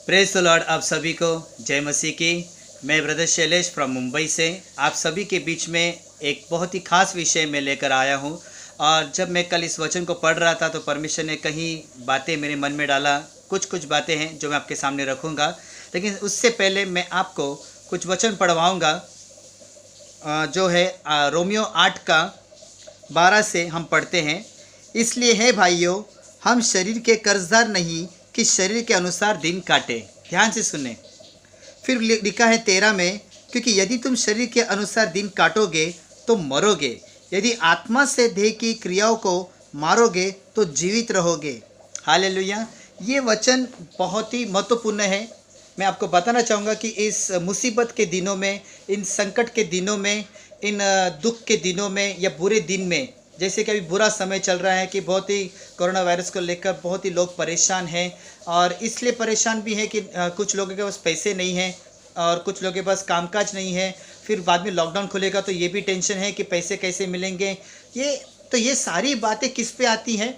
Praise the Lord. आप सभी को जय मसीह की। मैं ब्रदर शैलेश फ्रॉम मुंबई से आप सभी के बीच में एक बहुत ही खास विषय में लेकर आया हूं। और जब मैं कल इस वचन को पढ़ रहा था तो परमेश्वर ने कहीं बातें मेरे मन में डाला। कुछ बातें हैं जो मैं आपके सामने रखूंगा, लेकिन उससे पहले मैं आपको कुछ वचन पढ़वाऊंगा जो है रोमियो 8 का 12 से हम पढ़ते हैं। इसलिए है भाइयों, हम शरीर के कर्जदार नहीं कि शरीर के अनुसार दिन काटे। ध्यान से सुने। फिर लिखा है 13 में, क्योंकि यदि तुम शरीर के अनुसार दिन काटोगे तो मरोगे, यदि आत्मा से देह की क्रियाओं को मारोगे तो जीवित रहोगे। हालेलुया। ये वचन बहुत ही महत्वपूर्ण है। मैं आपको बताना चाहूँगा कि इस मुसीबत के दिनों में, इन संकट के दिनों में, इन दुख के दिनों में या बुरे दिन में, जैसे कि अभी बुरा समय चल रहा है कि बहुत ही कोरोना वायरस को लेकर बहुत ही लोग परेशान हैं। और इसलिए परेशान भी है कि कुछ लोगों के पास पैसे नहीं हैं और कुछ लोगों के पास कामकाज नहीं है। फिर बाद में लॉकडाउन खुलेगा तो ये भी टेंशन है कि पैसे कैसे मिलेंगे। ये सारी बातें किस पे आती हैं?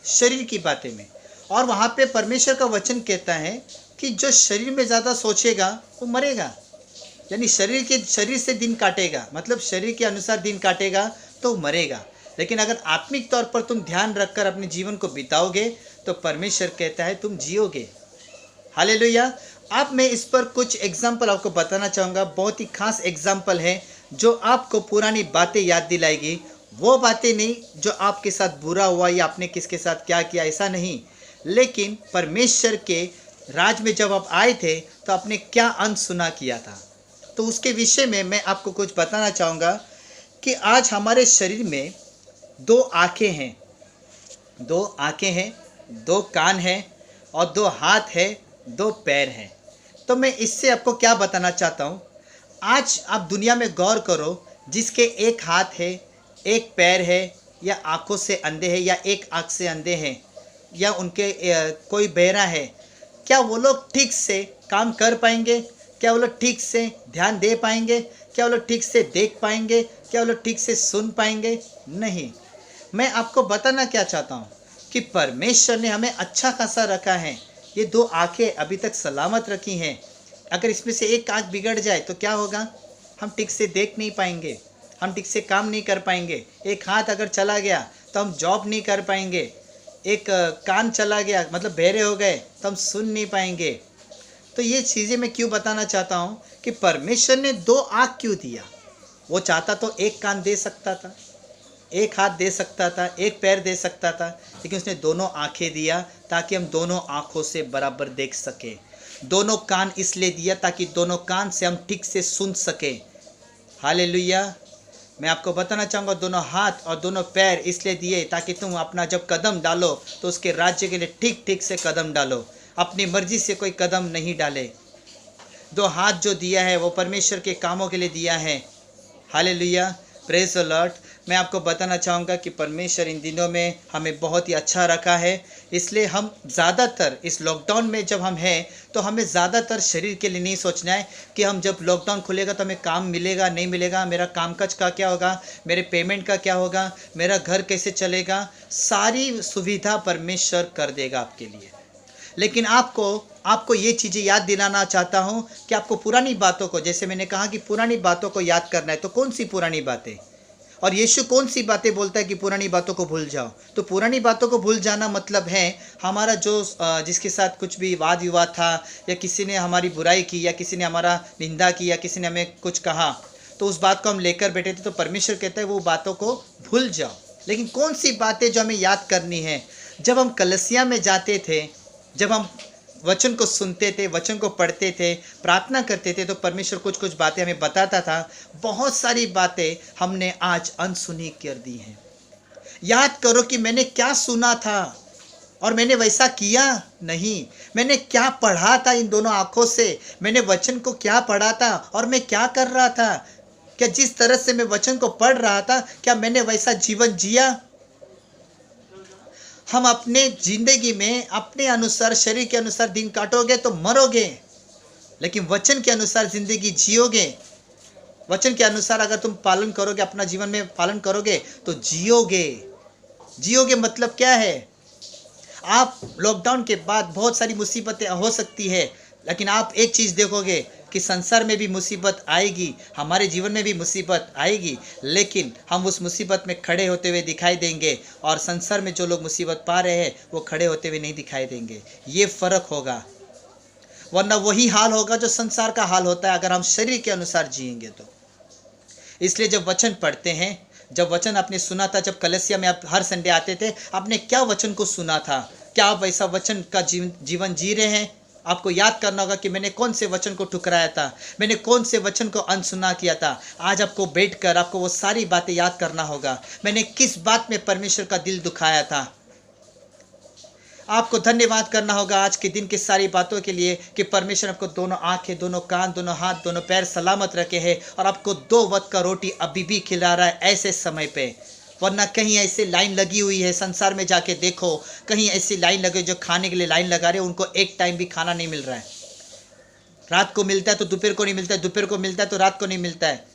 शरीर की बातें में। और वहाँ पे परमेश्वर का वचन कहता है कि जो शरीर में ज़्यादा सोचेगा वो मरेगा। यानी शरीर से दिन काटेगा, मतलब शरीर के अनुसार दिन काटेगा तो मरेगा। लेकिन अगर आत्मिक तौर पर तुम ध्यान रखकर अपने जीवन को बिताओगे तो परमेश्वर कहता है तुम जियोगे। हालेलुया। अब मैं इस पर कुछ एग्जाम्पल आपको बताना चाहूँगा। बहुत ही खास एग्जाम्पल है जो आपको पुरानी बातें याद दिलाएगी। वो बातें नहीं जो आपके साथ बुरा हुआ या आपने किसके साथ क्या किया, ऐसा नहीं, लेकिन परमेश्वर के राज में जब आप आए थे तो आपने क्या अनसुना किया था। तो उसके विषय में मैं आपको कुछ बताना चाहूँगा कि आज हमारे शरीर में दो आँखें हैं, दो कान हैं और दो हाथ है, दो पैर हैं। तो मैं इससे आपको क्या बताना चाहता हूँ, आज आप दुनिया में गौर करो, जिसके एक हाथ है, एक पैर है, या आँखों से अंधे हैं, या एक आँख से अंधे हैं, या उनके कोई बहरा है, क्या वो लोग ठीक से काम कर पाएंगे? क्या वो लोग ठीक से ध्यान दे पाएंगे? क्या वो लोग ठीक से देख पाएंगे? क्या वो लोग ठीक से सुन पाएंगे? नहीं। मैं आपको बताना क्या चाहता हूँ कि परमेश्वर ने हमें अच्छा खासा रखा है। ये दो आंखें अभी तक सलामत रखी हैं। अगर इसमें से एक आंख बिगड़ जाए तो क्या होगा? हम ठीक से देख नहीं पाएंगे, हम ठीक से काम नहीं कर पाएंगे। एक हाथ अगर चला गया तो हम जॉब नहीं कर पाएंगे। एक कान चला गया मतलब बहरे हो गए तो हम सुन नहीं पाएंगे। तो ये चीज़ें मैं क्यों बताना चाहता हूँ कि परमेश्वर ने दो आँख क्यों दिया। वो चाहता तो एक कान दे सकता था, एक हाथ दे सकता था, एक पैर दे सकता था, लेकिन उसने दोनों आँखें दिया ताकि हम दोनों आँखों से बराबर देख सकें। दोनों कान इसलिए दिया ताकि दोनों कान से हम ठीक से सुन सकें। हालेलुया। मैं आपको बताना चाहूँगा दोनों हाथ और दोनों पैर इसलिए दिए ताकि तुम अपना जब कदम डालो तो उसके राज्य के लिए ठीक ठीक से कदम डालो, अपनी मर्जी से कोई कदम नहीं डाले। दो हाथ जो दिया है वो परमेश्वर के कामों के लिए दिया है। हालेलुया। Praise the Lord. मैं आपको बताना चाहूँगा कि परमेश्वर इन दिनों में हमें बहुत ही अच्छा रखा है। इसलिए हम ज़्यादातर इस लॉकडाउन में जब हम हैं तो हमें ज़्यादातर शरीर के लिए नहीं सोचना है कि हम जब लॉकडाउन खुलेगा तो हमें काम मिलेगा नहीं मिलेगा, मेरा कामकाज का क्या होगा, मेरे पेमेंट का क्या होगा, मेरा घर कैसे चलेगा। सारी सुविधा परमेश्वर कर देगा आपके लिए। लेकिन आपको ये चीज़ें याद दिलाना चाहता हूँ कि आपको पुरानी बातों को, जैसे मैंने कहा कि पुरानी बातों को याद करना है। तो कौन सी पुरानी बातें? और यीशु कौन सी बातें बोलता है कि पुरानी बातों को भूल जाओ? तो पुरानी बातों को भूल जाना मतलब है हमारा जो जिसके साथ कुछ भी वाद विवाद था, या किसी ने हमारी बुराई की, या किसी ने हमारा निंदा की, या किसी ने हमें कुछ कहा, तो उस बात को हम लेकर बैठे थे। तो परमेश्वर कहता है वो बातों को भूल जाओ। लेकिन कौन सी बातें जो हमें याद करनी है? जब हम कलीसिया में जाते थे, जब हम वचन को सुनते थे, वचन को पढ़ते थे, प्रार्थना करते थे, तो परमेश्वर कुछ बातें हमें बताता था। बहुत सारी बातें हमने आज अनसुनी कर दी हैं। याद करो कि मैंने क्या सुना था और मैंने वैसा किया नहीं। मैंने क्या पढ़ा था इन दोनों आँखों से, मैंने वचन को क्या पढ़ा था और मैं क्या कर रहा था। क्या जिस तरह से मैं वचन को पढ़ रहा था, क्या मैंने वैसा जीवन जिया? हम अपने जिंदगी में अपने अनुसार, शरीर के अनुसार दिन काटोगे तो मरोगे, लेकिन वचन के अनुसार जिंदगी जियोगे। वचन के अनुसार अगर तुम पालन करोगे, अपना जीवन में पालन करोगे तो जियोगे मतलब क्या है? आप लॉकडाउन के बाद बहुत सारी मुसीबतें हो सकती है, लेकिन आप एक चीज़ देखोगे कि संसार में भी मुसीबत आएगी, हमारे जीवन में भी मुसीबत आएगी, लेकिन हम उस मुसीबत में खड़े होते हुए दिखाई देंगे और संसार में जो लोग मुसीबत पा रहे हैं वो खड़े होते हुए नहीं दिखाई देंगे। ये फ़र्क होगा, वरना वही हाल होगा जो संसार का हाल होता है अगर हम शरीर के अनुसार जिएंगे तो। इसलिए जब वचन पढ़ते हैं, जब वचन आपने सुना था, जब कलसिया में आप हर संडे आते थे, आपने क्या वचन को सुना था? क्या आप वैसा वचन का जीवन जी रहे हैं? आपको याद करना होगा कि मैंने कौन से वचन को ठुकराया था, मैंने कौन से वचन को अनसुना किया था। आज आपको बैठकर आपको वो सारी बातें याद करना होगा, मैंने किस बात में परमेश्वर का दिल दुखाया था। आपको धन्यवाद करना होगा आज के दिन की सारी बातों के लिए कि परमेश्वर आपको दोनों आंखें, दोनों कान, दोनों हाथ, दोनों पैर सलामत रखे हैं और आपको 2 वक्त का रोटी अभी भी खिला रहा है ऐसे समय पे। वरना कहीं ऐसे लाइन लगी हुई है, संसार में जाके देखो, कहीं ऐसी लाइन लगे जो खाने के लिए लाइन लगा रहे हैं, उनको एक टाइम भी खाना नहीं मिल रहा है। रात को मिलता है तो दोपहर को नहीं मिलता है, दोपहर को मिलता है तो रात को नहीं मिलता है।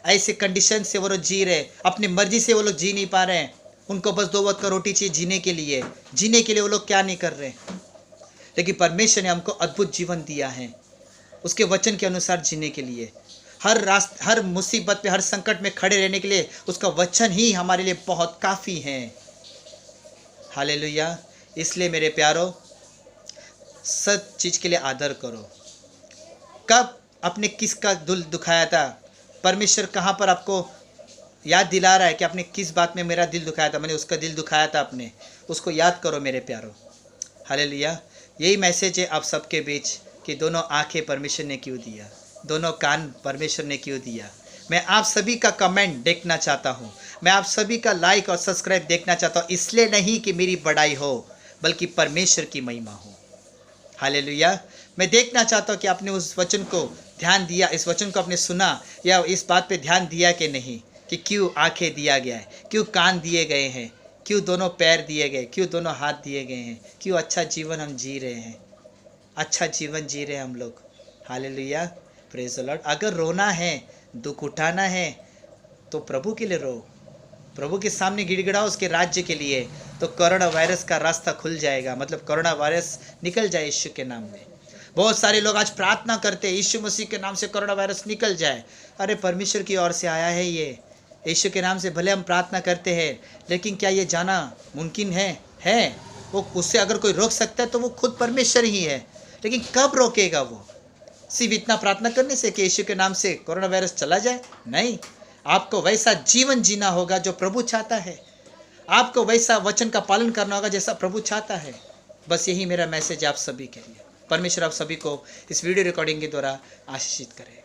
ऐसे कंडीशन से वो लोग जी रहे, अपनी मर्जी से वो लोग जी नहीं पा रहे हैं। उनको बस 2 वक्त का रोटी चाहिए जीने के लिए। जीने के लिए वो लोग क्या नहीं कर रहे, लेकिन परमेश्वर ने हमको अद्भुत जीवन दिया है उसके वचन के अनुसार जीने के लिए। हर मुसीबत में, हर संकट में खड़े रहने के लिए उसका वचन ही हमारे लिए बहुत काफ़ी है। हालेलुया। इसलिए मेरे प्यारो, सब चीज़ के लिए आदर करो। कब आपने किसका दिल दुखाया था? परमेश्वर कहाँ पर आपको याद दिला रहा है कि आपने किस बात में मेरा दिल दुखाया था, मैंने उसका दिल दुखाया था, आपने उसको याद करो मेरे प्यारो। हालेलुया। यही मैसेज है आप सबके बीच कि दोनों आंखें परमेश्वर ने क्यों दिया, दोनों कान परमेश्वर ने क्यों दिया। मैं आप सभी का कमेंट देखना चाहता हूँ, मैं आप सभी का लाइक और सब्सक्राइब देखना चाहता हूँ, इसलिए नहीं कि मेरी बड़ाई हो बल्कि परमेश्वर की महिमा हो। हालेलुया। मैं देखना चाहता हूँ कि आपने उस वचन को ध्यान दिया, इस वचन को आपने सुना या इस बात पे ध्यान दिया कि नहीं, कि क्यों आंखें दिया गया है, क्यों कान दिए गए हैं, क्यों दोनों पैर दिए गए, क्यों दोनों हाथ दिए गए हैं, क्यों अच्छा जीवन हम जी रहे हैं, अच्छा जीवन जी रहे हैं हम लोग। हालेलुया। Praise the Lord. अगर रोना है, दुख उठाना है तो प्रभु के लिए रो, प्रभु के सामने गिड़गिड़ाओ उसके राज्य के लिए, तो कोरोना वायरस का रास्ता खुल जाएगा, मतलब कोरोना वायरस निकल जाए यीशु के नाम में। बहुत सारे लोग आज प्रार्थना करते हैं यीशु मसीह के नाम से कोरोना वायरस निकल जाए। अरे परमेश्वर की ओर से आया है ये, यीशु के नाम से भले हम प्रार्थना करते हैं, लेकिन क्या ये जाना मुमकिन है? वो उससे अगर कोई रोक सकता है तो वो खुद परमेश्वर ही है, लेकिन कब रोकेगा वो? सिर्फ इतना प्रार्थना करने से कि यीशु के नाम से कोरोना वायरस चला जाए? नहीं, आपको वैसा जीवन जीना होगा जो प्रभु चाहता है, आपको वैसा वचन का पालन करना होगा जैसा प्रभु चाहता है। बस यही मेरा मैसेज आप सभी के लिए। परमेश्वर आप सभी को इस वीडियो रिकॉर्डिंग के द्वारा आशीषित करे।